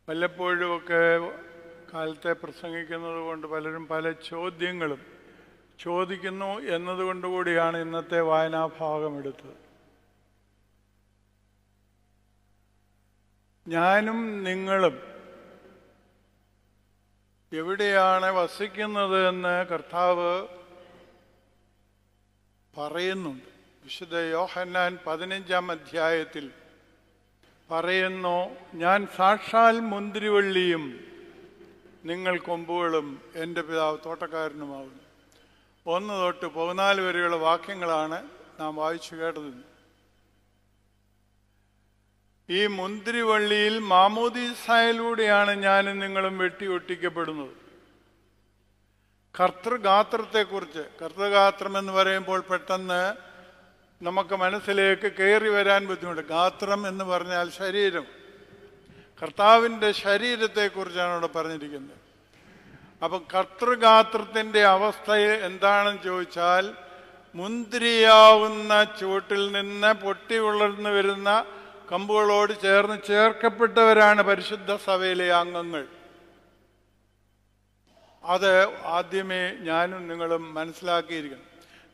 വല്ലപ്പോഴുമൊക്കെ കാലത്തെ പ്രസംഗിക്കുന്നത് കൊണ്ട് പലരും പല ചോദ്യങ്ങളും ചോദിക്കുന്നു എന്നതുകൊണ്ടുകൂടിയാണ് ഇന്നത്തെ വായനാഭാഗം എടുത്തത്. ഞാനും നിങ്ങളും എവിടെയാണ് വസിക്കുന്നത് എന്ന് കർത്താവ് പറയുന്നുണ്ട്. വിശുദ്ധ യോഹന്നാൻ 15-ാം അധ്യായത്തിൽ പറയുന്നു, ഞാൻ സാക്ഷാൽ മുന്തിരിവള്ളിയും നിങ്ങൾ കൊമ്പുകളും എൻ്റെ പിതാവ് തോട്ടക്കാരനുമാകുന്നു. 1 തൊട്ട് 14 വരെയുള്ള വാക്യങ്ങളാണ് നാം വായിച്ചു കേട്ടത്. ഈ മുന്തിരിവള്ളിയിൽ മാമോദീസായിലൂടെയാണ് ഞാനും നിങ്ങളും വെട്ടിയൊട്ടിക്കപ്പെടുന്നത്. കർത്തൃഗാത്രത്തെക്കുറിച്ച്, കർത്തൃഗാത്രം എന്ന് പറയുമ്പോൾ പെട്ടെന്ന് നമുക്ക് മനസ്സിലേക്ക് കയറി വരാൻ ബുദ്ധിമുട്ട്. ഗാത്രം എന്ന് പറഞ്ഞാൽ ശരീരം, കർത്താവിൻ്റെ ശരീരത്തെക്കുറിച്ചാണ് ഇവിടെ പറഞ്ഞിരിക്കുന്നത്. അപ്പം കർത്തൃഗാത്രത്തിൻ്റെ അവസ്ഥ എന്താണെന്ന് ചോദിച്ചാൽ, മുന്തിരിയാവുന്ന ചുവട്ടിൽ നിന്ന് പൊട്ടി വളർന്നു വരുന്ന കമ്പുകളോട് ചേർന്ന് ചേർക്കപ്പെട്ടവരാണ് പരിശുദ്ധ സഭയിലെ അംഗങ്ങൾ. അത് ആദ്യമേ ഞാനും നിങ്ങളും മനസ്സിലാക്കിയിരിക്കണം.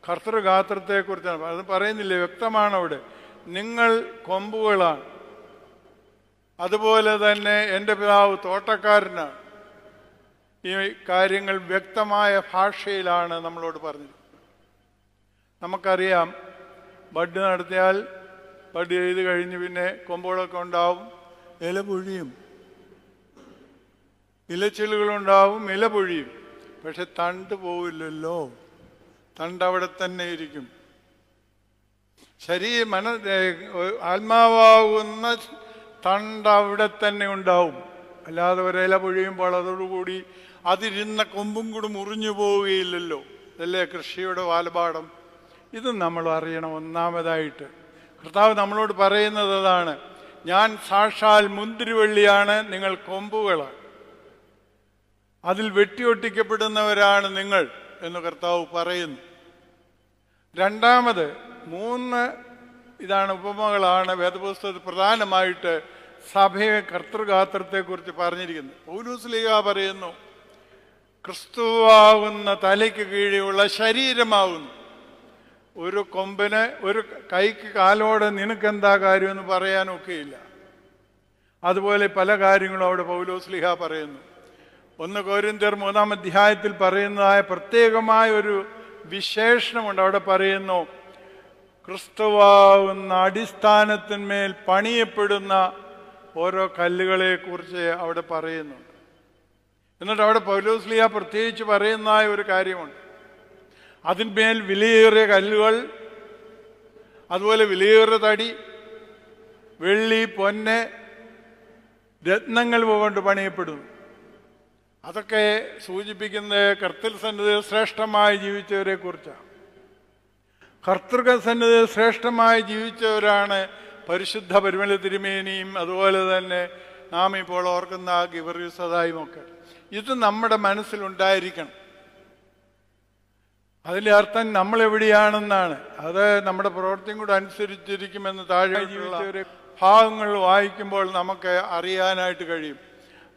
കർത്തൃഗാത്രത്തെക്കുറിച്ചാണ് അത് പറയുന്നില്ലേ, വ്യക്തമാണ് അവിടെ. നിങ്ങൾ കൊമ്പുകളാണ്, അതുപോലെ തന്നെ എൻ്റെ പിതാവ് തോട്ടക്കാരനാണ്. ഈ കാര്യങ്ങൾ വ്യക്തമായ ഭാഷയിലാണ് നമ്മളോട് പറഞ്ഞത്. നമുക്കറിയാം, ബഡ് നടത്തിയാൽ ബഡ് ചെയ്ത് കഴിഞ്ഞ് പിന്നെ കൊമ്പുകളൊക്കെ ഉണ്ടാവും, ഇല പൊഴിയും, ഇലച്ചിലുകളുണ്ടാവും, ഇല പൊഴിയും. പക്ഷെ തണ്ട് പോവില്ലല്ലോ, തണ്ട് അവിടെ തന്നെ ഇരിക്കും. ആത്മാവാകുന്ന തണ്ട് അവിടെ തന്നെ ഉണ്ടാവും. അല്ലാതെ ഒരില പൊഴിയുമ്പോൾ അതോടുകൂടി അതിരുന്ന കൊമ്പും കൂടി മുറിഞ്ഞു പോവുകയില്ലല്ലോ. അതല്ലേ കൃഷിയുടെ വാലപാഠം. ഇത് നമ്മൾ അറിയണം. ഒന്നാമതായിട്ട് കർത്താവ് നമ്മളോട് പറയുന്നത് അതാണ്. ഞാൻ സാക്ഷാൽ മുന്തിരിവള്ളിയാണ്, നിങ്ങൾ കൊമ്പുകളാണ്, അതിൽ വെട്ടിയൊട്ടിക്കപ്പെടുന്നവരാണ് നിങ്ങൾ എന്ന് കർത്താവ് പറയുന്നു. രണ്ടാമത് 3 ഇതാണ് ഉപമകളാണ് വേദപുസ്തകത്തിൽ പ്രധാനമായിട്ട് സഭയെ കർത്തൃഗാത്രത്തെക്കുറിച്ച് പറഞ്ഞിരിക്കുന്നത്. പൗലോസ്ലീഹ പറയുന്നു, ക്രിസ്തുവാകുന്ന തലയ്ക്ക് കീഴിലുള്ള ശരീരമാകുന്നു. ഒരു കൊമ്പിന്, ഒരു കൈക്ക് കാലോടെ നിനക്കെന്താ കാര്യമെന്ന് പറയാനൊക്കെയില്ല. അതുപോലെ പല കാര്യങ്ങളും അവിടെ പൗലോസ്ലീഹ പറയുന്നു. 1 കൊരിന്ത്യർ 3-ാം അധ്യായത്തിൽ പറയുന്നതായ പ്രത്യേകമായ ഒരു വിശേഷണമുണ്ട്. അവിടെ പറയുന്നു, ക്രിസ്തുവാകുന്ന അടിസ്ഥാനത്തിന്മേൽ പണിയപ്പെടുന്ന ഓരോ കല്ലുകളെ കുറിച്ച് അവിടെ പറയുന്നുണ്ട്. എന്നിട്ട് അവിടെ പൗലോസ്ലീഹ പ്രത്യേകിച്ച് പറയുന്നതായ ഒരു കാര്യമുണ്ട്. അതിന്മേൽ വിലയേറിയ കല്ലുകൾ, അതുപോലെ വിലയേറിയ തടി, വെള്ളി, പൊന്ന്, രത്നങ്ങൾ കൊണ്ട് പണിയപ്പെടുന്നു. അതൊക്കെ സൂചിപ്പിക്കുന്നത് കർത്തൃസന്നിധിയിൽ ശ്രേഷ്ഠമായി ജീവിച്ചവരെ കുറിച്ചാണ്. കർത്തൃസന്നിധിയിൽ ശ്രേഷ്ഠമായി ജീവിച്ചവരാണ് പരിശുദ്ധ പരിമല തിരുമേനിയും അതുപോലെ തന്നെ നാം ഇപ്പോൾ ഓർക്കുന്ന ഗിവർഗീസ് സദായും ഒക്കെ. ഇത് നമ്മുടെ മനസ്സിലുണ്ടായിരിക്കണം. അതിൻ്റെ അർത്ഥം നമ്മളെവിടെയാണെന്നാണ്. അത് നമ്മുടെ പ്രവൃത്തിയും കൂടെ അനുസരിച്ചിരിക്കുമെന്ന് താഴെ ജീവിച്ചവരെ ഭാഗങ്ങൾ വായിക്കുമ്പോൾ നമുക്ക് അറിയാനായിട്ട് കഴിയും.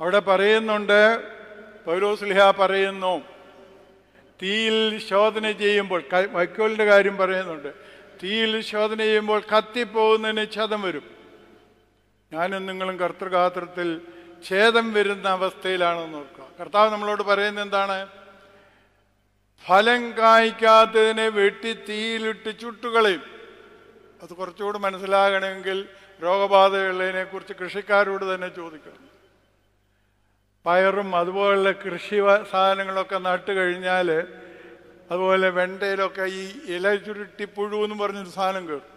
അവിടെ പറയുന്നുണ്ട്, പൗലോസ്ലീഹ പറയുന്നു, തീയിൽ ശോധന ചെയ്യുമ്പോൾ, വൈക്കോലിൻ്റെ കാര്യം പറയുന്നുണ്ട്, തീയിൽ ശോധന ചെയ്യുമ്പോൾ കത്തിപ്പോകുന്നതിന് ഛേദം വരും. ഞാനും നിങ്ങളും കർത്തൃഗാത്രത്തിൽ ഛേദം വരുന്ന അവസ്ഥയിലാണെന്ന് ഓർക്കുക. കർത്താവ് നമ്മളോട് പറയുന്നത് എന്താണ്? ഫലം കായ്ക്കാത്തതിനെ വെട്ടി തീയിലിട്ട് ചുട്ടുകളയും. അത് കുറച്ചുകൂടി മനസ്സിലാകണമെങ്കിൽ രോഗബാധയുള്ളതിനെ കുറിച്ച് കൃഷിക്കാരോട് തന്നെ ചോദിക്കണം. പയറും അതുപോലുള്ള കൃഷി സാധനങ്ങളൊക്കെ നട്ട് കഴിഞ്ഞാൽ, അതുപോലെ വെണ്ടയിലൊക്കെ ഈ ഇല ചുരുട്ടി പുഴു എന്ന് പറഞ്ഞൊരു സാധനം കയറും.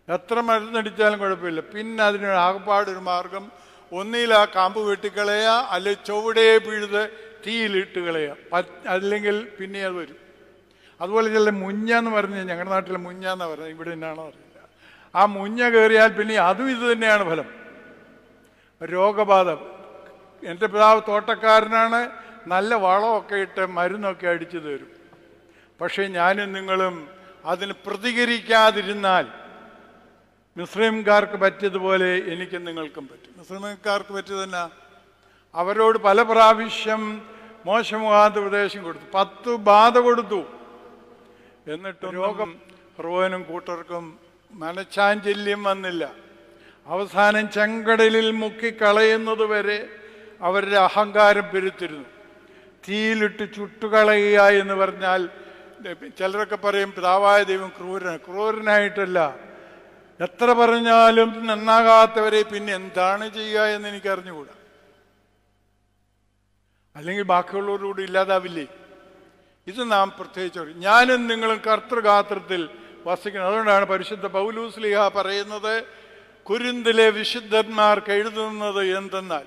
എത്ര മരുന്നടിച്ചാലും കുഴപ്പമില്ല. പിന്നെ അതിന് ആകപ്പാടൊരു മാർഗം, ഒന്നിൽ ആ കാമ്പ് വെട്ടിക്കളയുക, അല്ലെങ്കിൽ ചുവടയെ പിഴുത് തീയിലിട്ട് കളയുക. അല്ലെങ്കിൽ പിന്നെ അത് വരും. അതുപോലെ ചില മുഞ്ഞ എന്ന് പറഞ്ഞ്, ഞങ്ങളുടെ നാട്ടിലെ മുഞ്ഞ എന്നാണ് പറയുന്നത്, ഇവിടെ എന്നാണോ അറിയില്ല. ആ മുഞ്ഞ കയറിയാൽ പിന്നെ അതും ഇത് തന്നെയാണ് ഫലം, രോഗബാധ. എൻ്റെ പിതാവ് തോട്ടക്കാരനാണ്, നല്ല വളമൊക്കെ ഇട്ട് മരുന്നൊക്കെ അടിച്ചു തരും. പക്ഷേ ഞാനും നിങ്ങളും അതിന് പ്രതികരിക്കാതിരുന്നാൽ മിസ്രൈംകാർക്ക് പറ്റിയതുപോലെ എനിക്കും നിങ്ങൾക്കും പറ്റും. മിസ്രൈംകാർക്ക് പറ്റിയതന്നെ അവരോട് പല പ്രാവശ്യം മോശമുഖാന്തരം ഉപദേശം കൊടുത്തു. 10 ബാധ കൊടുത്തു. എന്നിട്ടും രോഗം ഫറവോനും കൂട്ടർക്കും മനഃചാഞ്ചല്യം വന്നില്ല. അവസാനം ചെങ്കടലിൽ മുക്കിക്കളയുന്നത് വരെ അവരുടെ അഹങ്കാരം പെരുത്തിരുന്നു. തീയിലിട്ട് ചുട്ടുകളയുക എന്ന് പറഞ്ഞാൽ, ചിലരൊക്കെ പറയും പിതാവായ ദൈവം ക്രൂരനായിട്ടല്ല. എത്ര പറഞ്ഞാലും നന്നാകാത്തവരെ പിന്നെ എന്താണ് ചെയ്യുക എന്ന് എനിക്ക് അറിഞ്ഞുകൂടാ. അല്ലെങ്കിൽ ബാക്കിയുള്ളവരോട് ഇല്ലാതാവില്ലേ? ഇത് നാം പ്രത്യേകിച്ച് ഞാനും നിങ്ങളും കർത്തൃഗാത്രത്തിൽ വസിക്കുന്നത്. അതുകൊണ്ടാണ് പരിശുദ്ധ പൗലോസ് ശ്ലീഹ പറയുന്നത്, കുരിന്തിലെ വിശുദ്ധന്മാർക്ക് എഴുതുന്നത് എന്തെന്നാൽ,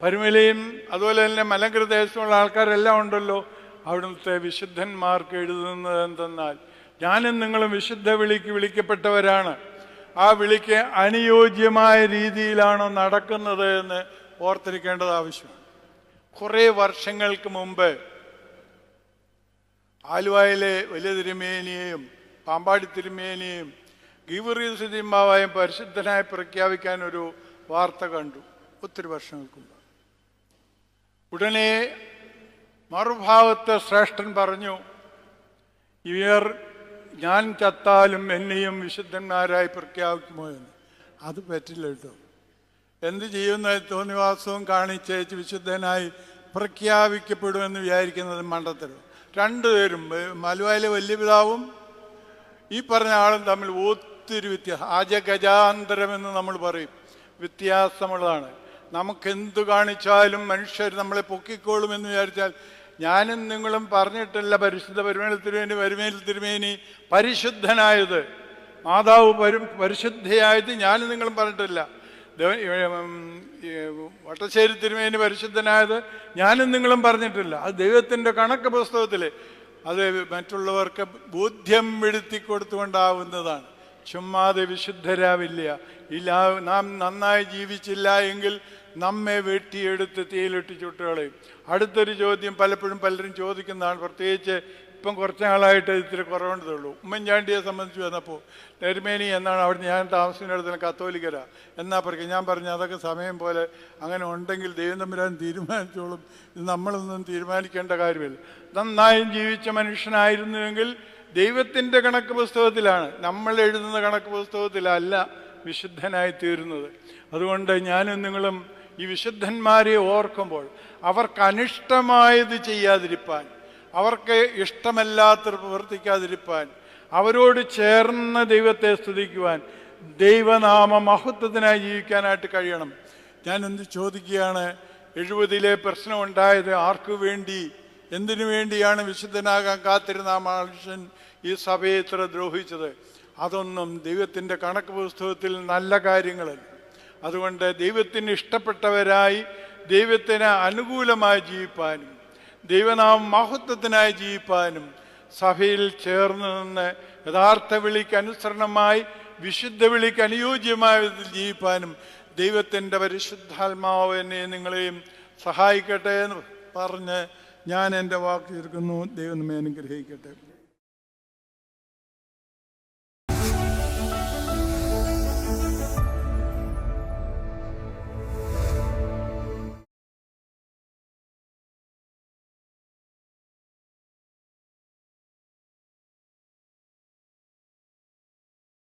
പരുമലയും അതുപോലെ തന്നെ മലങ്കര ദേശത്തുള്ള ആൾക്കാരെല്ലാം ഉണ്ടല്ലോ, അവിടുത്തെ വിശുദ്ധന്മാർക്ക് എഴുതുന്നത് എന്തെന്നാൽ, ഞാനും നിങ്ങളും വിശുദ്ധ വിളിക്ക് വിളിക്കപ്പെട്ടവരാണ്. ആ വിളിക്ക് അനുയോജ്യമായ രീതിയിലാണോ നടക്കുന്നത് എന്ന് ഓർത്തിരിക്കേണ്ടത് ആവശ്യമാണ്. കുറേ വർഷങ്ങൾക്ക് മുമ്പ് ആലുവയിലെ വലിയ തിരുമേനിയെയും പാമ്പാടി തിരുമേനിയെയും ഗീവറീസ് തിരുമ്മാവായും പരിശുദ്ധനായി പ്രഖ്യാപിക്കാൻ ഒരു വാർത്ത കണ്ടു. ഒത്തിരി വർഷങ്ങൾക്ക് മുമ്പ്. ഉടനെ മറുഭാഗത്തെ ശ്രേഷ്ഠൻ പറഞ്ഞു, ഇവർ ഞാൻ ചത്താലും എന്നെയും വിശുദ്ധന്മാരായി പ്രഖ്യാപിക്കുമോ എന്ന്. അത് പറ്റില്ല കേട്ടോ. എന്ത് ചെയ്യുന്ന തോന്നിവാസവും കാണിച്ചേച്ച് വിശുദ്ധനായി പ്രഖ്യാപിക്കപ്പെടുമെന്ന് വിചാരിക്കുന്നത് മണ്ടത്തരം. രണ്ടുപേരും, മലുവായിലെ വലിയ പിതാവും ഈ പറഞ്ഞ ആളും തമ്മിൽ ഒത്തിരി വ്യത്യാസം, അജഗജാന്തരമെന്ന് നമ്മൾ പറയും, വ്യത്യാസമുള്ളതാണ്. നമുക്കെന്തു കാണിച്ചാലും മനുഷ്യർ നമ്മളെ പൊക്കിക്കോളും എന്ന് വിചാരിച്ചാൽ, ഞാനും നിങ്ങളും പറഞ്ഞിട്ടില്ല പരിശുദ്ധ പരുമേൽ തിരുമേനി പരിശുദ്ധനായത്, മാതാവ് പരിശുദ്ധയായത് ഞാനും നിങ്ങളും പറഞ്ഞിട്ടില്ല. വട്ടശ്ശേരി തിരുമേനി പരിശുദ്ധനായത് ഞാനും നിങ്ങളും പറഞ്ഞിട്ടില്ല. അത് ദൈവത്തിൻ്റെ കണക്ക് പുസ്തകത്തിൽ അത് മറ്റുള്ളവർക്ക് ബോധ്യം വെടുത്തി കൊടുത്തുകൊണ്ടാവുന്നതാണ്. ചുമ്മാതെ വിശുദ്ധരാവില്ല. നാം നന്നായി ജീവിച്ചില്ല എങ്കിൽ നമ്മെ വെട്ടിയെടുത്ത് തീയിലിട്ട് ചുട്ടുകളയും. അടുത്തൊരു ചോദ്യം പലപ്പോഴും പലരും ചോദിക്കുന്നതാണ്, പ്രത്യേകിച്ച് ഇപ്പം കുറച്ച് നാളായിട്ട് ഇത്തിരി കുറവുണ്ടതുള്ളൂ. ഉമ്മൻചാണ്ടിയെ സംബന്ധിച്ച് വന്നപ്പോൾ നെരുമേനി എന്നാണ് അവിടെ ഞാൻ താമസിക്കുന്നിടത്തിന് കത്തോലിക്കരാ എന്നാ പറയുക. ഞാൻ പറഞ്ഞു അതൊക്കെ സമയം പോലെ അങ്ങനെ ഉണ്ടെങ്കിൽ ദൈവം തമ്പുരാൻ തീരുമാനിച്ചോളും, ഇത് നമ്മളൊന്നും തീരുമാനിക്കേണ്ട കാര്യമില്ല. നന്നായും ജീവിച്ച മനുഷ്യനായിരുന്നുവെങ്കിൽ ദൈവത്തിൻ്റെ കണക്ക് പുസ്തകത്തിലാണ്, നമ്മൾ എഴുതുന്ന കണക്ക് പുസ്തകത്തിലല്ല വിശുദ്ധനായി തീരുന്നത്. അതുകൊണ്ട് ഞാനും നിങ്ങളും ഈ വിശുദ്ധന്മാരെ ഓർക്കുമ്പോൾ അവർക്ക് അനിഷ്ടമായത് ചെയ്യാതിരിപ്പാൻ, അവർക്ക് ഇഷ്ടമല്ലാത്ത പ്രവർത്തിക്കാതിരിപ്പാൻ, അവരോട് ചേർന്ന് ദൈവത്തെ സ്തുതിക്കുവാൻ, ദൈവനാമ മഹത്വത്തിനായി ജീവിക്കാനായിട്ട് കഴിയണം. ഞാനെന്ത് ചോദിക്കുകയാണ്, 70-ലെ പ്രശ്നമുണ്ടായത് ആർക്കു വേണ്ടി, എന്തിനു വേണ്ടിയാണ് വിശുദ്ധനാകാൻ കാത്തിരുന്ന ആ മനുഷ്യൻ ഈ സഭയെ ഇത്ര ദ്രോഹിച്ചത്? അതൊന്നും ദൈവത്തിൻ്റെ കണക്ക് പുസ്തകത്തിൽ നല്ല കാര്യങ്ങളല്ല. അതുകൊണ്ട് ദൈവത്തിന് ഇഷ്ടപ്പെട്ടവരായി ദൈവത്തിന് അനുകൂലമായി ജീവിപ്പാനും ദൈവനാമ മഹത്വത്തിനായി ജീവിപ്പാനും സഭയിൽ ചേർന്ന് നിന്ന് യഥാർത്ഥ വിളിക്ക് അനുസരണമായി വിശുദ്ധ വിളിക്ക് അനുയോജ്യമായ വിധത്തിൽ ജീവിപ്പാനും ദൈവത്തിൻ്റെ പരിശുദ്ധാത്മാവ് എന്നെ നിങ്ങളെയും സഹായിക്കട്ടെ എന്ന് പറഞ്ഞ് ഞാൻ എൻ്റെ വാക്ക് തീർക്കുന്നു. ദൈവം നമ്മെ അനുഗ്രഹിക്കട്ടെ.